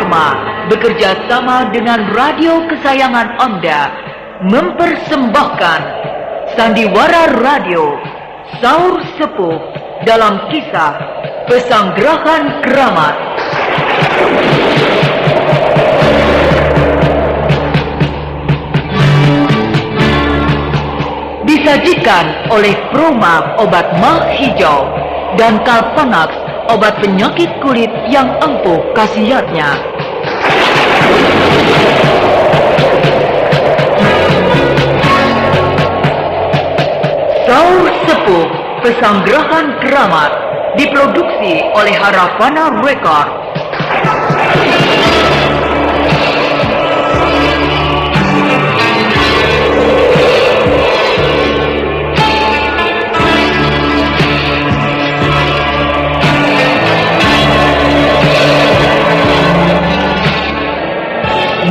Farma bekerja sama dengan radio kesayangan Anda mempersembahkan Sandiwara Radio Saur Sepuh dalam kisah Pesanggrahan Keramat. Disajikan oleh Proma obat mah hijau dan Kalpanax obat penyakit kulit yang ampuh khasiatnya. Saur Sepuh Pesanggrahan Keramat diproduksi oleh Haravana Record.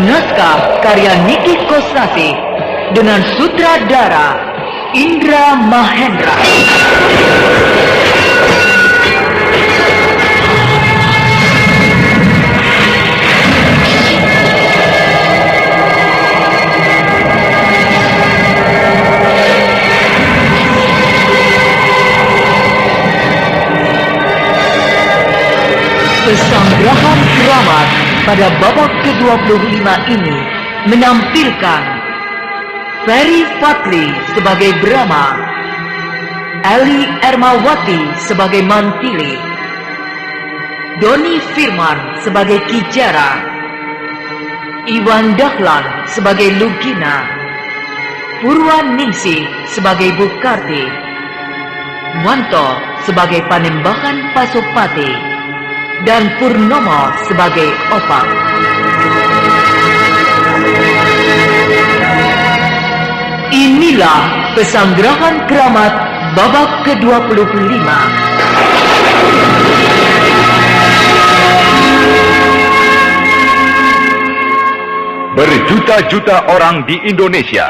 Naskah karya Niki Kosasi dengan sutradara Indra Mahendra. Pesanggrahan Keramat pada babak ke-25 ini menampilkan Ferry Fadli sebagai Brahma, Eli Ermawati sebagai Mantili, Doni Firman sebagai Kijara, Iwan Dahlan sebagai Lugina, Purwan Ningsih sebagai Bukarti, Wanto sebagai Panembahan Pasopati, dan Purnomo sebagai Opang. Inilah Pesanggrahan Keramat babak ke-25. Berjuta-juta orang di Indonesia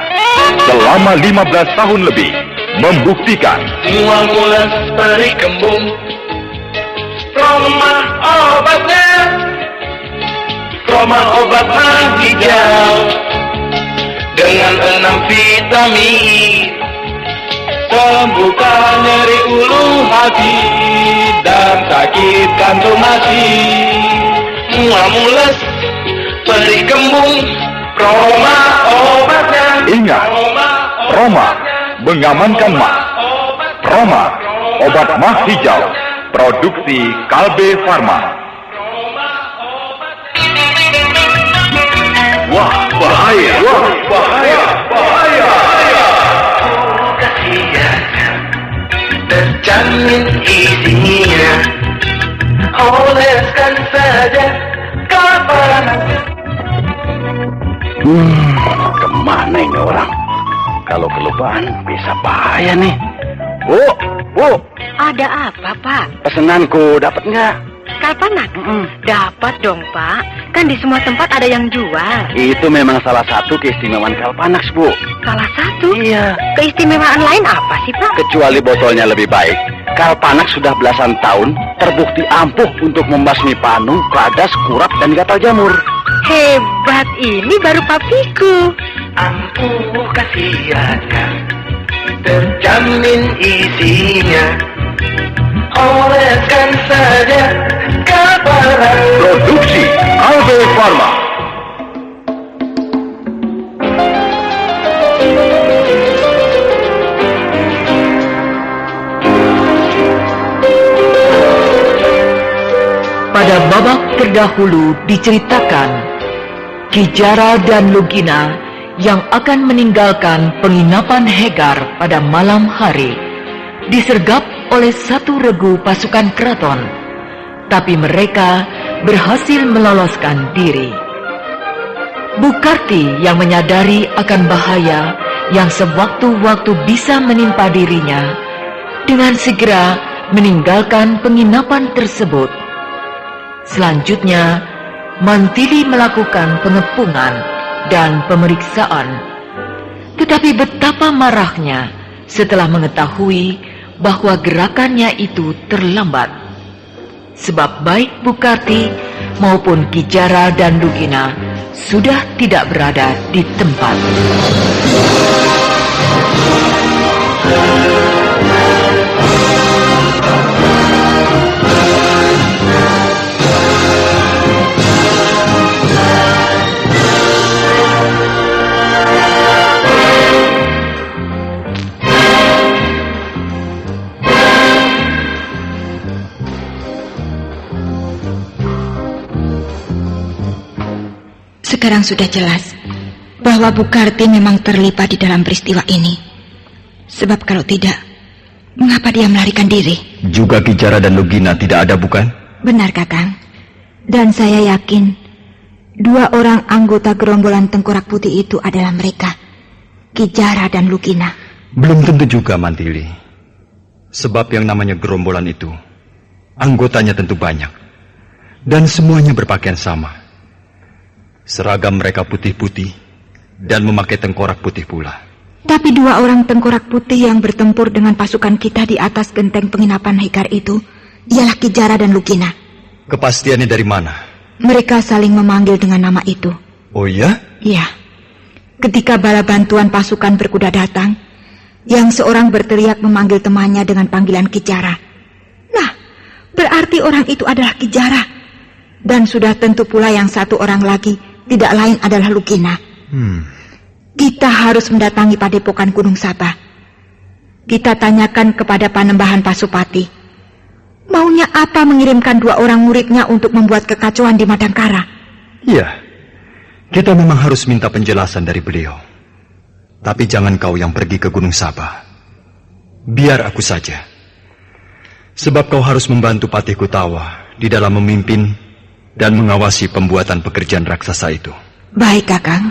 selama 15 tahun lebih membuktikan Muamulas peri kembung, Roma obatnya, Roma obat mah hijau dengan 6 vitamin, sembuhkan nyeri ulu hati dan sakit kantung hati. Muamulas peri kembung, Roma obatnya. Ingat, Roma mengamankan mah. Roma obat mah hijau, produksi Kalbe Farma. Wah, bahaya! Wah, bahaya! Bahaya! Kasihan terjamin isinya, oleskan saja kapan. Kemana ini orang? Kalau kelupaan bisa bahaya nih. Bu, Ada apa, Pak? pesenanku dapat nggak? Kalpanax? Dapat dong, Pak. Kan di semua tempat ada yang jual. Itu memang salah satu keistimewaan Kalpanax, Bu. Salah satu? Iya. Keistimewaan lain apa sih, Pak? Kecuali botolnya lebih baik, Kalpanax sudah belasan tahun terbukti ampuh untuk membasmi panu, kladas, kurap, dan gatal jamur. Hebat, ini baru papiku. Ampuh khasiatnya, terjamin isinya, oleskan saja kapan. Produksi Kalbe Farma. Pada babak terdahulu diceritakan Kijara dan Lugina yang akan meninggalkan penginapan Hegar pada malam hari disergap oleh satu regu pasukan keraton, tapi mereka berhasil meloloskan diri. Bukarti yang menyadari akan bahaya yang sewaktu-waktu bisa menimpa dirinya dengan segera meninggalkan penginapan tersebut. Selanjutnya, Mantili melakukan pengepungan dan pemeriksaan. Tetapi betapa marahnya setelah mengetahui bahwa gerakannya itu terlambat. sebab baik Bukarti maupun Ki Jara dan Lugina sudah tidak berada di tempat. Sekarang sudah jelas bahwa Bukarti memang terlibat di dalam peristiwa ini. Sebab kalau tidak, mengapa dia melarikan diri? Juga Ki Jara dan Lugina tidak ada, bukan? Benar, Kakang. Dan saya yakin 2 orang anggota gerombolan Tengkorak Putih itu adalah mereka, Ki Jara dan Lugina. Belum tentu juga, Mantili. Sebab yang namanya gerombolan itu, anggotanya tentu banyak. Dan semuanya berpakaian sama. Seragam mereka putih-putih dan memakai tengkorak putih pula. Tapi 2 orang Tengkorak Putih yang bertempur dengan pasukan kita di atas genteng penginapan Hekar itu ialah Ki Jara dan Lugina. Kepastiannya dari mana? Mereka saling memanggil dengan nama itu. Oh iya? Iya. Ketika bala bantuan pasukan berkuda datang, yang seorang berteriak memanggil temannya dengan panggilan Ki Jara. Nah, berarti orang itu adalah Ki Jara. Dan sudah tentu pula yang satu orang lagi tidak lain adalah Lugina. Kita harus mendatangi padepokan Gunung Sabah. Kita tanyakan kepada Panembahan Pasupati. Maunya apa mengirimkan 2 orang muridnya untuk membuat kekacauan di Madangkara? Iya. Kita memang harus minta penjelasan dari beliau. Tapi jangan kau yang pergi ke Gunung Sabah. Biar aku saja. Sebab kau harus membantu Patih Kutawa di dalam memimpin dan mengawasi pembuatan pekerjaan raksasa itu. Baik, Kakang.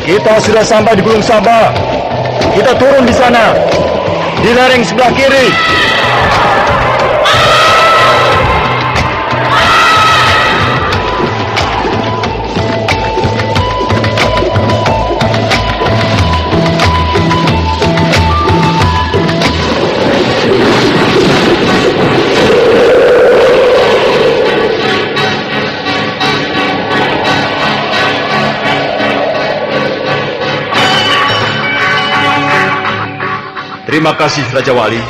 Kita sudah sampai di Gunung Sabah. Kita turun di sana, di lereng sebelah kiri. Terima kasih, Raja Wali.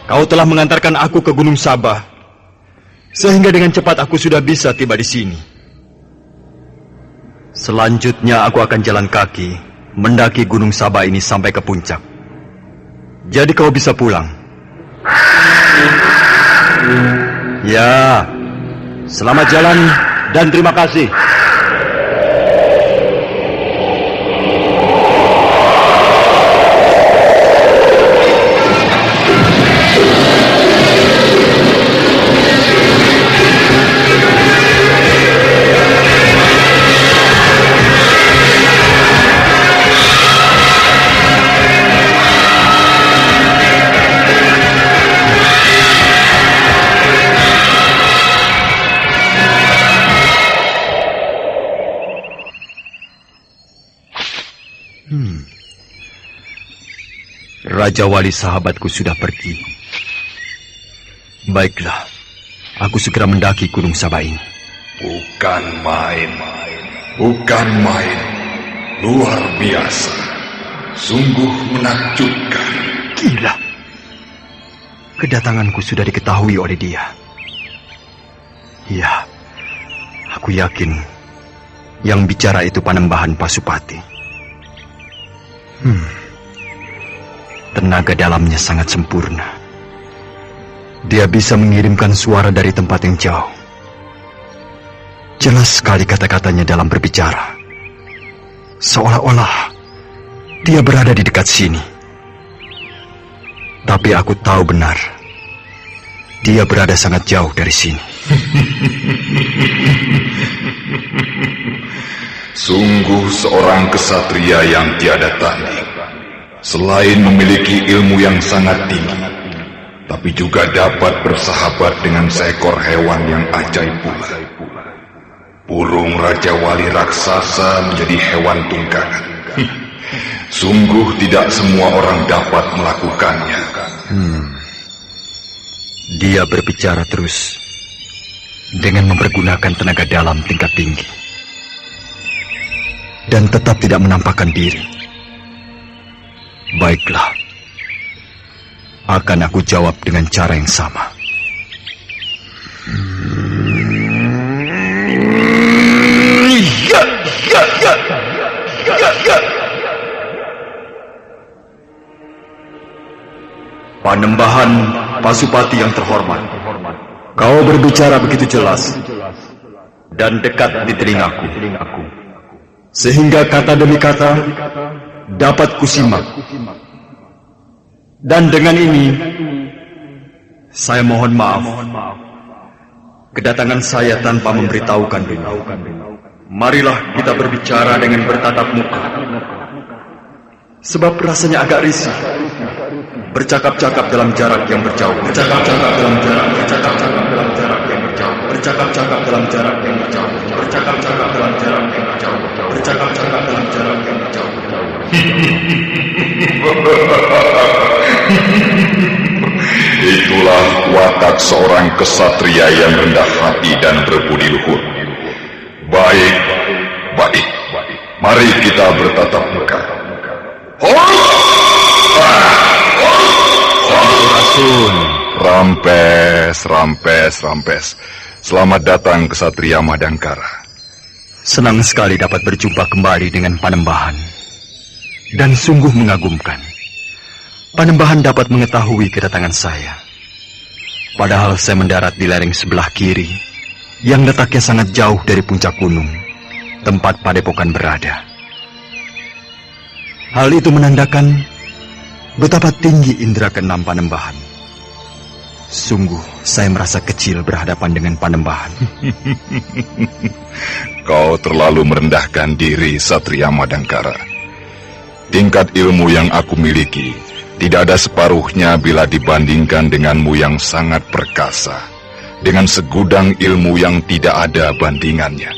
Kau telah mengantarkan aku ke Gunung Sabah, sehingga dengan cepat aku sudah bisa tiba di sini. Selanjutnya aku akan jalan kaki, mendaki Gunung Sabah ini sampai ke puncak. Jadi kau bisa pulang. Ya, selamat jalan dan terima kasih. Raja Wali sahabatku sudah pergi. Baiklah, aku segera mendaki Gunung Sabah ini. Bukan main-main. Bukan main. Luar biasa. Sungguh menakjubkan. Gila. Kedatanganku sudah diketahui oleh dia. Ya, aku yakin yang bicara itu Panembahan Pasupati. Tenaga dalamnya sangat sempurna. Dia bisa mengirimkan suara dari tempat yang jauh. Jelas sekali kata-katanya dalam berbicara. Seolah-olah dia berada di dekat sini. Tapi aku tahu benar, dia berada sangat jauh dari sini. Sungguh seorang kesatria yang tiada tanding. Selain memiliki ilmu yang sangat tinggi, tapi juga dapat bersahabat dengan seekor hewan yang ajaib pula. Burung Raja Wali raksasa menjadi hewan tunggangan. Sungguh tidak semua orang dapat melakukannya. Dia berbicara terus dengan mempergunakan tenaga dalam tingkat tinggi dan tetap tidak menampakkan diri. Baiklah, akan aku jawab dengan cara yang sama. Panembahan Pasupati yang terhormat, kau berbicara begitu jelas dan dekat di telingaku, sehingga kata demi kata dapat kusimak. Dan dengan ini, saya mohon maaf. Kedatangan saya tanpa memberitahukan dulu. Marilah kita berbicara dengan bertatap muka. Sebab rasanya agak risih bercakap-cakap dalam jarak yang berjauh. Bercakap-cakap dalam jarak, bercakap-cakap dalam jarak yang berjauh. Bercakap-cakap dalam jarak yang berjauh. Bercakap-cakap dalam jarak yang berjauh. Bercakap-cakap dalam jarak yang berjauh. Itulah watak seorang kesatria yang rendah hati dan berbudi luhur. Baik, baik. Mari kita bertatap muka. Sampurasun. Rampes. Selamat datang Kesatria Madangkara. Senang sekali dapat berjumpa kembali dengan Panembahan. Dan sungguh mengagumkan, Panembahan dapat mengetahui kedatangan saya. Padahal saya mendarat di lereng sebelah kiri, yang letaknya sangat jauh dari puncak gunung, tempat Padepokan berada. Hal itu menandakan betapa tinggi indera keenam Panembahan. Sungguh saya merasa kecil berhadapan dengan Panembahan. Kau terlalu merendahkan diri, Satria Madangkara. Tingkat ilmu yang aku miliki tidak ada separuhnya bila dibandingkan denganmu yang sangat perkasa, dengan segudang ilmu yang tidak ada bandingannya.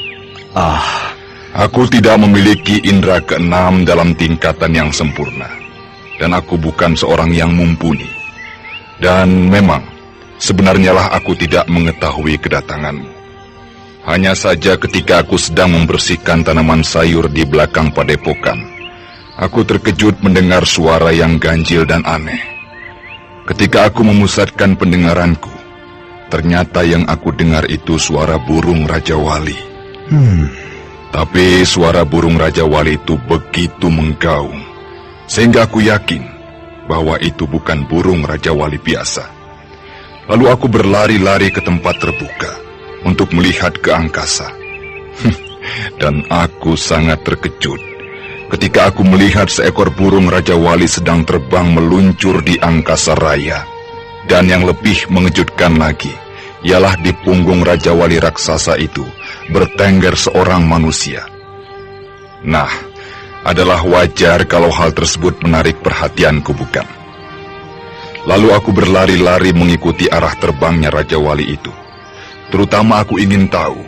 Aku tidak memiliki indera keenam dalam tingkatan yang sempurna, dan aku bukan seorang yang mumpuni. Dan memang, sebenarnya lah aku tidak mengetahui kedatanganmu. Hanya saja ketika aku sedang membersihkan tanaman sayur di belakang Padepokan, aku terkejut mendengar suara yang ganjil dan aneh. Ketika aku memusatkan pendengaranku, ternyata yang aku dengar itu suara burung Raja Wali. Tapi suara burung Raja Wali itu begitu menggaung, sehingga aku yakin bahwa itu bukan burung Raja Wali biasa. Lalu aku berlari-lari ke tempat terbuka untuk melihat ke angkasa. Dan aku sangat terkejut ketika aku melihat seekor burung Raja Wali sedang terbang meluncur di angkasa raya. Dan yang lebih mengejutkan lagi, ialah di punggung Raja Wali raksasa itu bertengger seorang manusia. Nah, adalah wajar kalau hal tersebut menarik perhatianku, bukan? Lalu aku berlari-lari mengikuti arah terbangnya Raja Wali itu. Terutama aku ingin tahu,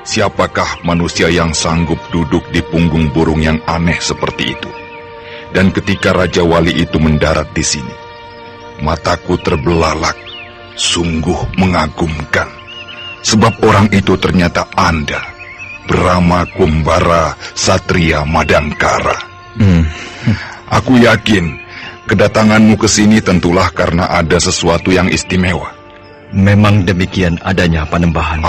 siapakah manusia yang sanggup duduk di punggung burung yang aneh seperti itu. Dan ketika Raja Wali itu mendarat di sini, mataku terbelalak, sungguh mengagumkan. Sebab orang itu ternyata Anda, Brahma Kumbara Satria Madangkara. Aku yakin kedatanganmu ke sini tentulah karena ada sesuatu yang istimewa. Memang demikian adanya Panembahan.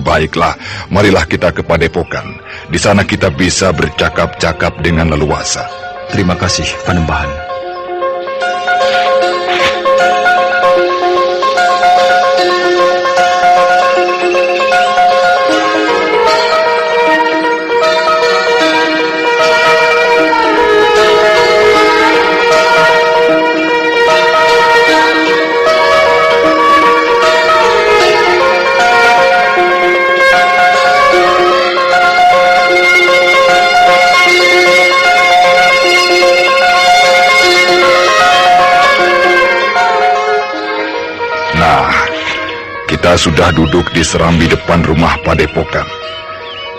Baiklah, marilah kita ke Padepokan. Di sana kita bisa bercakap-cakap dengan leluasa. Terima kasih, Panembahan. Kita sudah duduk di serambi depan rumah padepokan.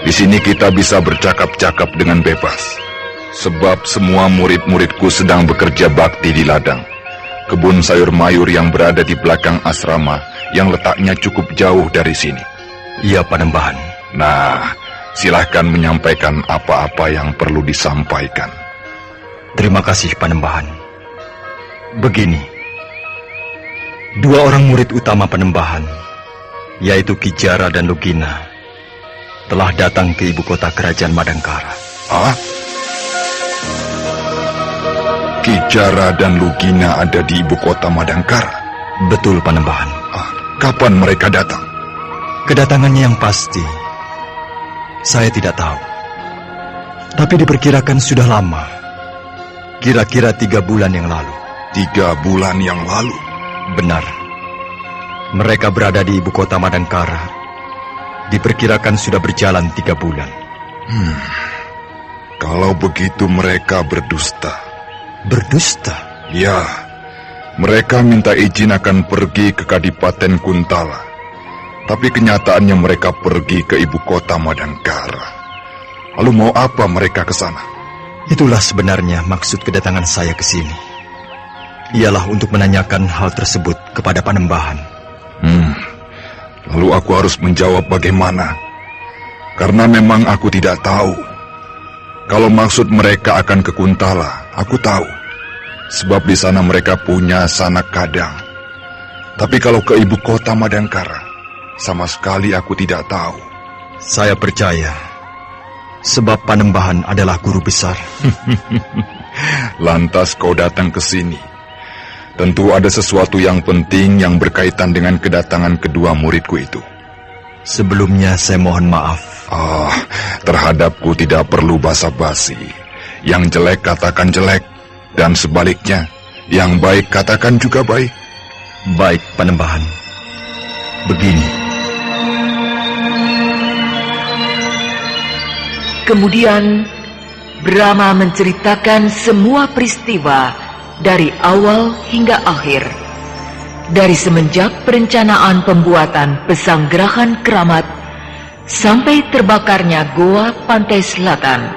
Di sini kita bisa bercakap-cakap dengan bebas. Sebab semua murid-muridku sedang bekerja bakti di ladang, kebun sayur mayur yang berada di belakang asrama yang letaknya cukup jauh dari sini. Iya, Panembahan. Nah, silahkan menyampaikan apa-apa yang perlu disampaikan. Terima kasih, Panembahan. Begini, 2 orang murid utama Panembahan, yaitu Ki Jara dan Lugina, telah datang ke ibu kota kerajaan Madangkara. Hah? Ki Jara dan Lugina ada di ibu kota Madangkara? Betul, Panembahan. Kapan mereka datang? Kedatangannya yang pasti saya tidak tahu, tapi diperkirakan sudah lama. Kira-kira 3 bulan yang lalu. 3 bulan yang lalu? Benar. Mereka berada di ibu kota Madangkara. Diperkirakan sudah berjalan 3 bulan. Kalau begitu mereka berdusta. Berdusta? Ya, mereka minta izin akan pergi ke Kadipaten Kuntala. Tapi kenyataannya mereka pergi ke ibu kota Madangkara. Lalu mau apa mereka ke sana? Itulah sebenarnya maksud kedatangan saya ke sini. Ialah untuk menanyakan hal tersebut kepada Panembahan. Lalu aku harus menjawab bagaimana? Karena memang aku tidak tahu. Kalau maksud mereka akan ke Kuntala, aku tahu. Sebab di sana mereka punya sanak kadang. Tapi kalau ke ibu kota Madangkara, sama sekali aku tidak tahu. Saya percaya, sebab Panembahan adalah guru besar. Lantas kau datang ke sini. Tentu ada sesuatu yang penting yang berkaitan dengan kedatangan kedua muridku itu. Sebelumnya saya mohon maaf. Terhadapku tidak perlu basa-basi. Yang jelek katakan jelek, dan sebaliknya, yang baik katakan juga baik. Baik, Panembahan. Begini. Kemudian Brahma menceritakan semua peristiwa dari awal hingga akhir, dari semenjak perencanaan pembuatan pesanggerahan keramat sampai terbakarnya goa pantai selatan,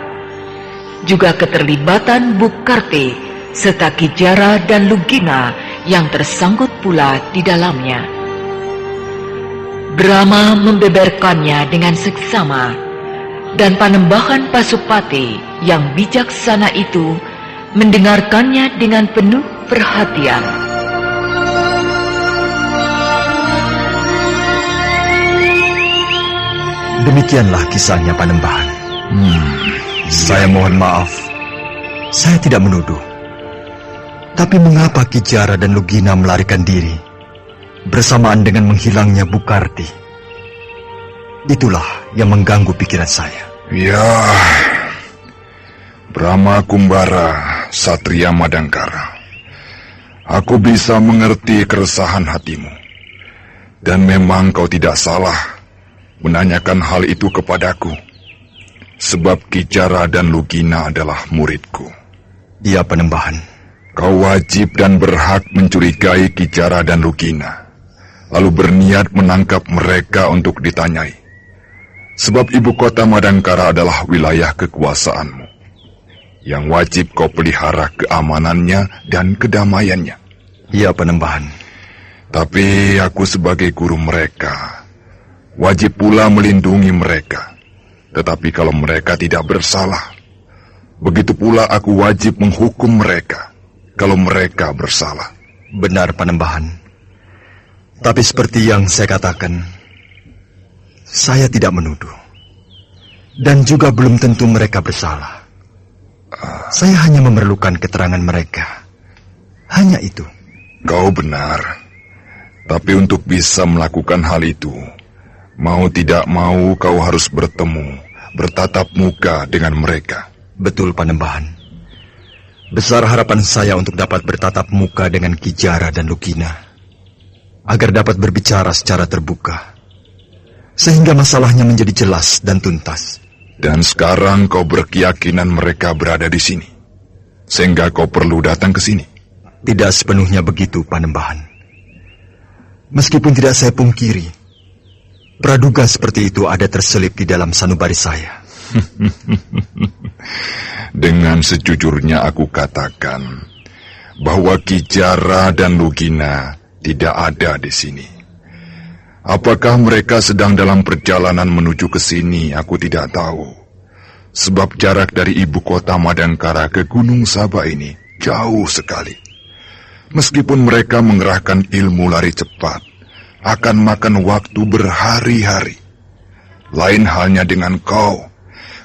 juga keterlibatan Bukarti serta Ki Jara dan Lugina yang tersangkut pula di dalamnya. Brahma membeberkannya dengan seksama, dan Panembahan Pasupati yang bijaksana itu mendengarkannya dengan penuh perhatian. Demikianlah kisahnya, Panembahan. Saya mohon maaf. Saya tidak menuduh. Tapi mengapa Ki Jara dan Lugina melarikan diri bersamaan dengan menghilangnya Bukarti? Itulah yang mengganggu pikiran saya. Ya, Brahma Kumbara, Satria Madangkara. Aku bisa mengerti keresahan hatimu. Dan memang kau tidak salah menanyakan hal itu kepadaku. Sebab Ki Jara dan Lugina adalah muridku. Iya, Panembahan. Kau wajib dan berhak mencurigai Ki Jara dan Lugina, lalu berniat menangkap mereka untuk ditanyai. Sebab ibu kota Madangkara adalah wilayah kekuasaanmu, yang wajib kau pelihara keamanannya dan kedamaiannya. Iya, Panembahan. Tapi aku sebagai guru mereka, wajib pula melindungi mereka. Tetapi kalau mereka tidak bersalah, begitu pula aku wajib menghukum mereka kalau mereka bersalah. Benar, Panembahan. Tapi seperti yang saya katakan, saya tidak menuduh. Dan juga belum tentu mereka bersalah. Saya hanya memerlukan keterangan mereka. Hanya itu. Kau benar. Tapi untuk bisa melakukan hal itu, mau tidak mau kau harus bertemu, bertatap muka dengan mereka. Betul, Panembahan. Besar harapan saya untuk dapat bertatap muka dengan Ki Jara dan Lugina, agar dapat berbicara secara terbuka, sehingga masalahnya menjadi jelas dan tuntas. Dan sekarang kau berkeyakinan mereka berada di sini, sehingga kau perlu datang ke sini. Tidak sepenuhnya begitu, Panembahan. Meskipun tidak saya pungkiri, Praduga seperti itu ada terselip di dalam sanubari saya. Dengan sejujurnya aku katakan bahwa Ki Jara dan Lugina tidak ada di sini. Apakah mereka sedang dalam perjalanan menuju ke sini, aku tidak tahu. Sebab jarak dari ibu kota Madangkara ke Gunung Saba ini jauh sekali. Meskipun mereka mengerahkan ilmu lari cepat, akan makan waktu berhari-hari. Lain halnya dengan kau.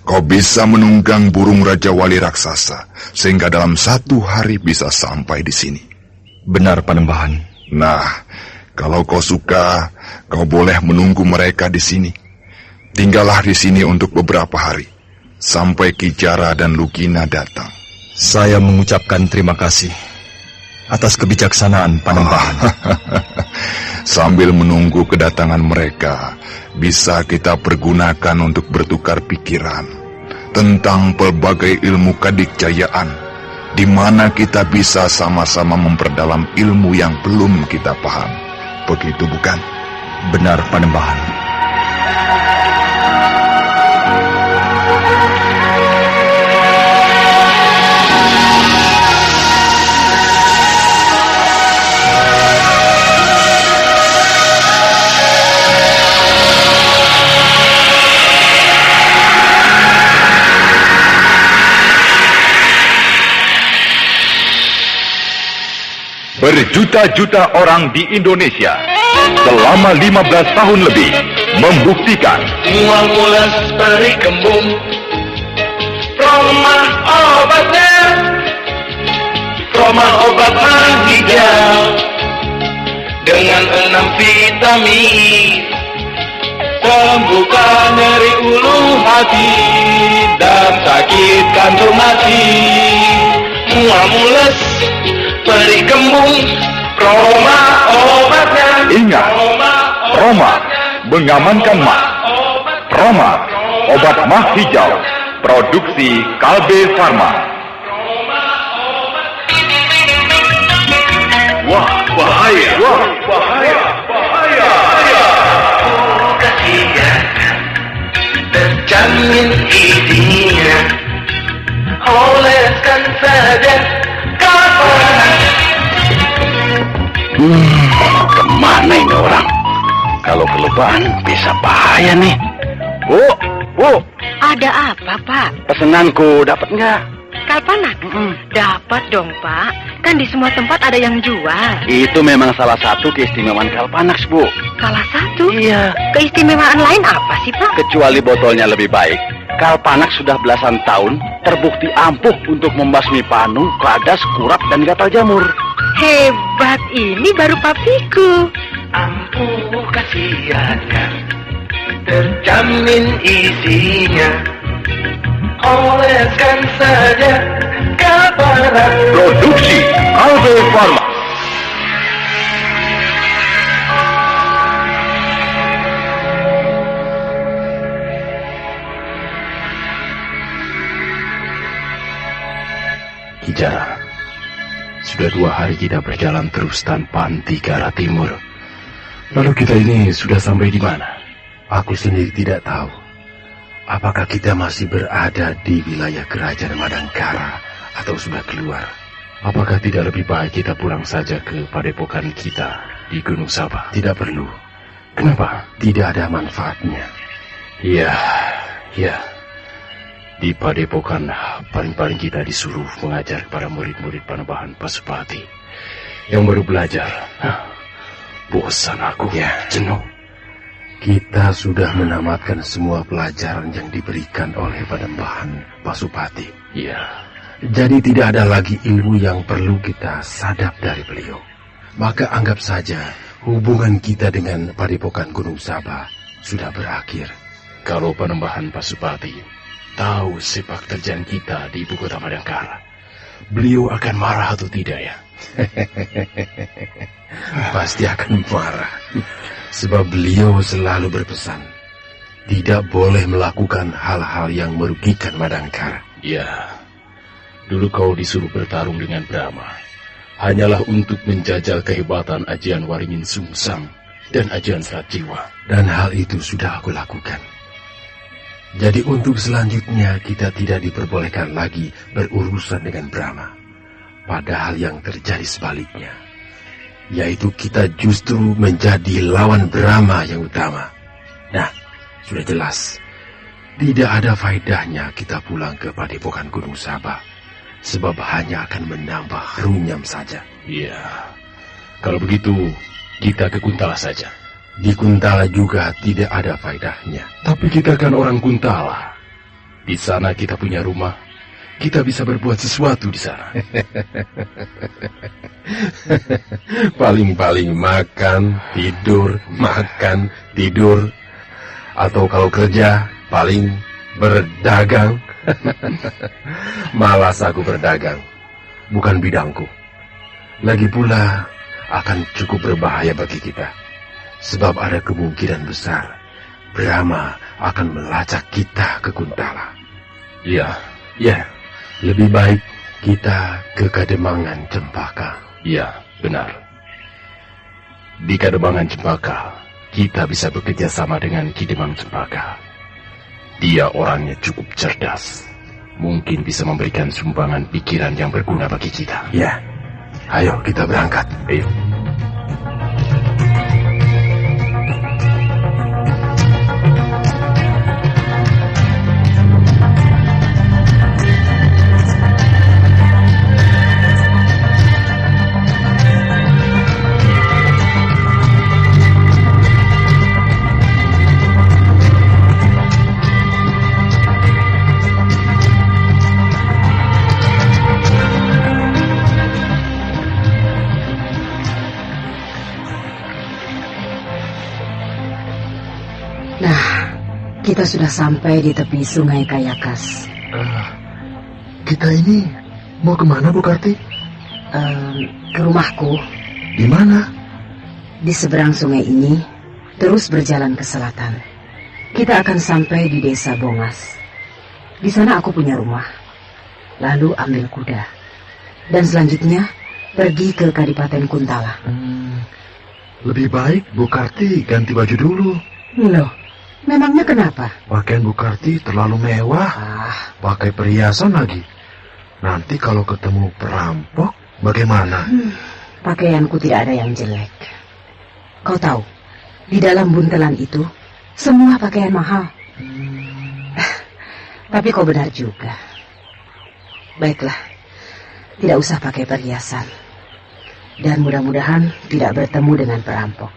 Kau bisa menunggang burung Raja Wali raksasa, sehingga dalam 1 hari bisa sampai di sini. Benar, Panembahan. Nah, kalau kau suka, kau boleh menunggu mereka di sini. Tinggallah di sini untuk beberapa hari, sampai Ki Jara dan Lugina datang. Saya mengucapkan terima kasih atas kebijaksanaan Panembahan. Sambil menunggu kedatangan mereka, bisa kita pergunakan untuk bertukar pikiran tentang pelbagai ilmu kadikjayaan, di mana kita bisa sama-sama memperdalam ilmu yang belum kita paham. Begitu bukan? Benar, Panembahan. Berjuta-juta orang di Indonesia selama 15 tahun lebih membuktikan Uang mulas peri kembung, Roma obatnya, Roma obat mah hijau, dengan 6 vitamin, sembuhkan nyeri ulu hati dan sakit kantung hati. Mual mules peri kembung, Roma obatnya. Ingat, Roma mengamankan mah. Roma, obat mah hijau, produksi Kalbe Farma. Wah, bahaya. Kasihan, terjamin isinya. Oleskan saja kapanan. Kemana ini orang? Kalau kelupaan bisa bahaya nih. Bu, Ada apa, Pak? pesenanku dapat nggak? Kalpanak? Dapat dong, Pak. Kan di semua tempat ada yang jual. Itu memang salah satu keistimewaan Kalpanax, Bu. Salah satu? Iya. Keistimewaan lain apa sih, Pak? Kecuali botolnya lebih baik, Kalpanax sudah belasan tahun terbukti ampuh untuk membasmi panu, kladas, kurap, dan gatal jamur. Hebat, ini baru papiku. Ampuh kasihannya, terjamin isinya. Oleskan saja kapanan. Produksi Kalbe Farma. Ki Jara, sudah 2 hari kita berjalan terus tanpa henti ke arah timur. Lalu kita ini sudah sampai di mana? Aku sendiri tidak tahu. Apakah kita masih berada di wilayah kerajaan Madangkara atau sudah keluar? Apakah tidak lebih baik kita pulang saja ke padepokan kita di Gunung Saba? Tidak perlu. Kenapa? Tidak ada manfaatnya. Ya. Di padepokan paling-paling kita disuruh mengajar kepada murid-murid Panembahan Pasupati yang baru belajar. Bosan aku. Ya, jenuh. Kita sudah menamatkan semua pelajaran yang diberikan oleh Panembahan Pasupati. Ya. Jadi tidak ada lagi ilmu yang perlu kita sadap dari beliau. Maka anggap saja hubungan kita dengan padepokan Gunung Saba sudah berakhir. Kalau Panembahan Pasupati tahu sepak terjang kita di ibu kota Madangkara, beliau akan marah atau tidak ya? Pasti akan marah. Sebab beliau selalu berpesan, tidak boleh melakukan hal-hal yang merugikan Madangkara. Ya, dulu kau disuruh bertarung dengan Brahma, hanyalah untuk menjajal kehebatan ajian Waringin Sungsang dan ajian serat jiwa. Dan hal itu sudah aku lakukan. Jadi untuk selanjutnya kita tidak diperbolehkan lagi berurusan dengan Brahma. Padahal yang terjadi sebaliknya, yaitu kita justru menjadi lawan Brahma yang utama. Nah, sudah jelas. Tidak ada faedahnya kita pulang ke Padepokan Gunung Sabah, sebab hanya akan menambah runyam saja. Iya, kalau begitu kita ke Kuntala saja. Di Kuntala juga tidak ada faedahnya. Tapi kita kan orang Kuntala. Di sana kita punya rumah. Kita bisa berbuat sesuatu di sana. Paling-paling makan, tidur. Atau kalau kerja, paling berdagang. Malas aku berdagang. Bukan bidangku. Lagi pula akan cukup berbahaya bagi kita. Sebab ada kemungkinan besar Brahma akan melacak kita ke Kuntala. Ya, lebih baik kita ke Kademangan Cempaka. Ya, benar. Di Kademangan Cempaka, kita bisa bekerja sama dengan Kidemang Cempaka. Dia orangnya cukup cerdas. Mungkin bisa memberikan sumbangan pikiran yang berguna bagi kita. Ya, ayo kita berangkat. Ayo. Kita sudah sampai di tepi Sungai Kayakas. Kita ini mau kemana, Bu Karti? Ke rumahku. Di mana? Di seberang sungai ini, terus berjalan ke selatan. Kita akan sampai di desa Bongas. Di sana aku punya rumah. Lalu ambil kuda. Dan selanjutnya pergi ke Kadipaten Kuntala. Lebih baik Bu Karti ganti baju dulu. Loh, memangnya kenapa? Pakaian Bu Karti terlalu mewah. Pakai perhiasan lagi. Nanti kalau ketemu perampok, bagaimana? Pakaianku tidak ada yang jelek. Kau tahu, di dalam buntelan itu, semua pakaian mahal. Tapi kau benar juga. Baiklah, tidak usah pakai perhiasan. Dan mudah-mudahan tidak bertemu dengan perampok.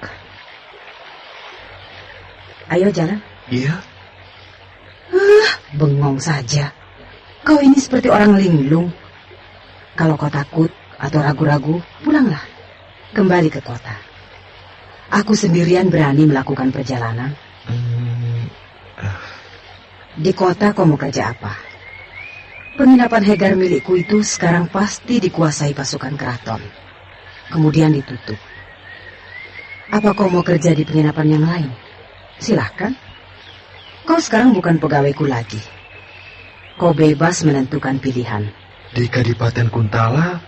Ayo jalan. Iya. Bengong saja. Kau ini seperti orang linglung. Kalau kau takut atau ragu-ragu, pulanglah. Kembali ke kota. Aku sendirian berani melakukan perjalanan. Di kota kau mau kerja apa? Penginapan Hegar milikku itu sekarang pasti dikuasai pasukan keraton. Kemudian ditutup. Apa kau mau kerja di penginapan yang lain? Silahkan. Kau sekarang bukan pegawaiku lagi. Kau bebas menentukan pilihan. Di Kadipaten Kuntala,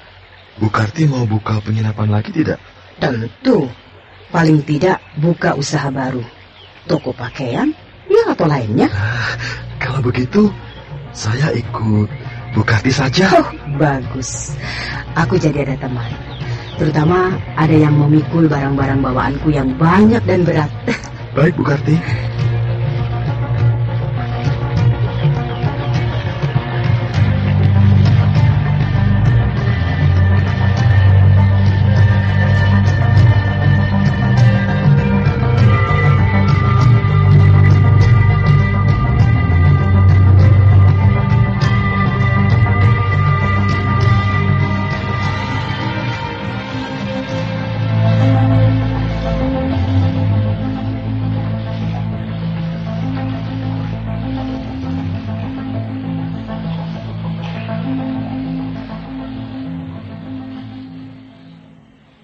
Bu Karti mau buka penginapan lagi tidak? Tentu. Paling tidak buka usaha baru. Toko pakaian, ya atau lainnya. Kalau begitu, saya ikut Bu Karti saja. Oh, bagus. Aku jadi ada teman. Terutama ada yang memikul barang-barang bawaanku yang banyak dan berat. Baik, Bu Karti.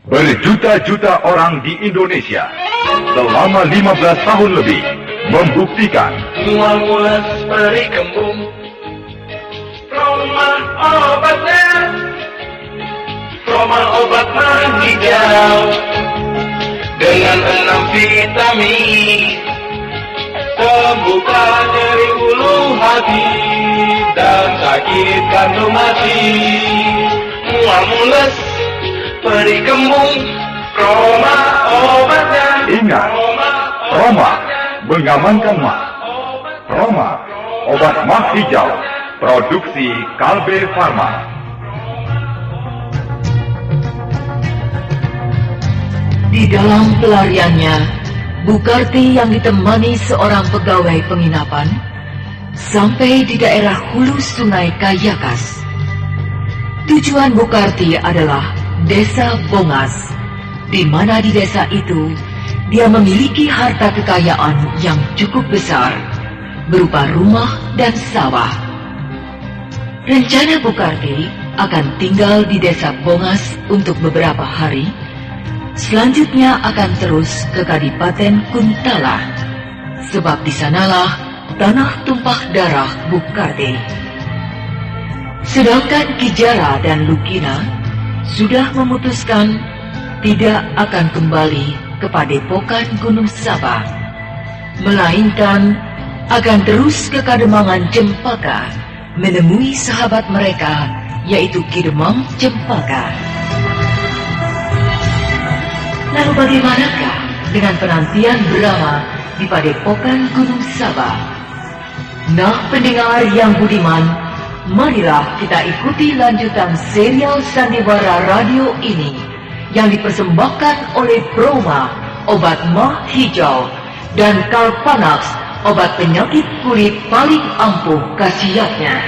Berjuta-juta orang di Indonesia selama 15 tahun lebih membuktikan Mual-mulas peri kembung, Roma obatnya, Roma obat hijau. Dengan dengan 6 vitamin, sembuhkan nyeri ulu hati dan sakit kantung hati. Mual mules, perih kembung, Roma obatnya. Ingat, Roma mengamankan mah. Roma, obat mah hijau, produksi Kalbe Farma. Di dalam pelariannya, Bukarti yang ditemani seorang pegawai penginapan sampai di daerah hulu sungai Kayakas. Tujuan Bukarti adalah Desa Bongas, di mana di desa itu dia memiliki harta kekayaan yang cukup besar, berupa rumah dan sawah. Rencana Bukarti akan tinggal di Desa Bongas untuk beberapa hari. Selanjutnya akan terus ke Kadipaten Kuntala, sebab di sanalah tanah tumpah darah Bukarti. Sedangkan Kijara dan Lukina sudah memutuskan tidak akan kembali ke Padepokan Gunung Sabah, melainkan akan terus ke Kademangan Cempaka menemui sahabat mereka, yaitu Ki Demang Cempaka. Lalu bagaimanakah dengan penantian Brahma di Padepokan Gunung Sabah? Nah, pendengar yang budiman, marilah kita ikuti lanjutan serial Sandiwara Radio ini yang dipersembahkan oleh Broma, obat mah hijau, dan Kalpanax, obat penyakit kulit paling ampuh khasiatnya.